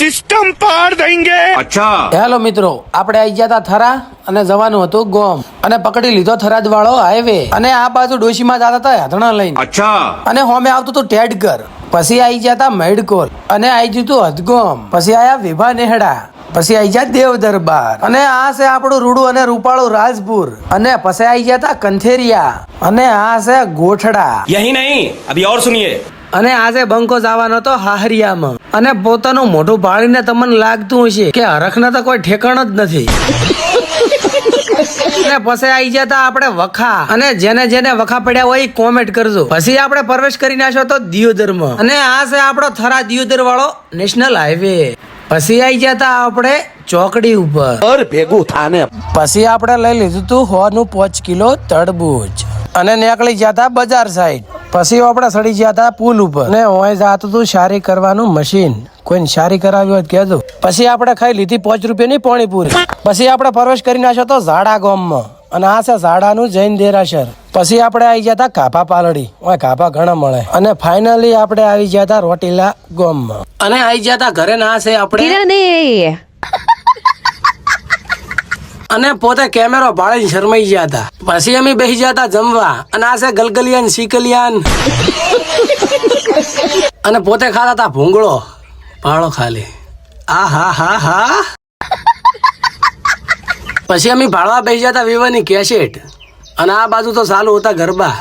System पार देंगे। अच्छा hello મિત્રો, આપણે આવી ગયા હતા થરા અને જવાનું હતું ગોમ અને પકડી લીધો થરાદ વાળો હાઈવે અને આ બાજુ ડોશીમાં જતા હતા યાધણા લઈને अच्छा અને હોમે આવતું હતું ટેડગર, પછી આવી ગયા હતા મેડકોલ અને આવી ગયું હતું હદગોમ, પછી આયા વિભા નેહડા, પછી આવી ગયા દેવ દરબાર અને આ છે આપણું રૂડું અને રૂપાળું રાજપુર અને પછી આવી ગયા હતા કંથેરિયા અને આ છે ગોઠડા यही नहीं अभी और सुनिए। અને આજે બંકો જવાનો હતો હાહરિયામાં અને પોતાનું મોઢું ભાળીને તમને લાગતું હશે કે હરખના તો કોઈ ઠેકાણ જ નથી. અને પછી આવી જતા આપણે વખા અને જેને જેને વખા પડ્યા હોય કોમેન્ટ કરજો. પછી આપણે પ્રવેશ કરી નાખ્યો તો દિયોદરમાં અને આ છે આપણો થરા દિયોદર વાળો નેશનલ હાઈવે. પછી આવી જતા આપણે ચોકડી ઉપર ભેગું થાને. પછી આપણે લઈ લીધું તું 105 કિલો તરબૂચ અને નીકળી જતા બજાર સાઈડ. પછી આપણે સડી ગયા હતા પુલ ઉપર ને ઓય જાતું હતું સારી કરવાનું મશીન, કોઈને સારી કરાવી હોય કહેજો. પછી આપણે ખાઈ લીધી 5 રૂપિયાની પાણીપુરી. પછી આપણે પ્રવેશ કરી નાખ્યો તો ઝાડા ગામમાં અને આ છે ઝાડાનું જૈન દેરાસર. પછી આપણે આવી ગયા હતા કાપા પાલડી, ઓય કાપા ઘણા મળે અને ફાઇનલી આપણે આવી ગયા હતા રોટીલા ગામમાં અને આવી ગયા હતા ઘરે. ના છે આપણે અને પોતે કેમેરો ભાળીને શરમાઈ ગયા હતા. પછી અમે બેસી ગયા હતા જમવા અને આ છે ગલગલિયાન શીકલિયાન અને પોતે ખાતા હતા ભૂંગળો પાળો ખાલી. આ હા હા હા. પછી અમે ભાળવા બેસી ગયા હતા વિવાની કેસેટ અને આ બાજુ તો ચાલુ હતા ગરબા.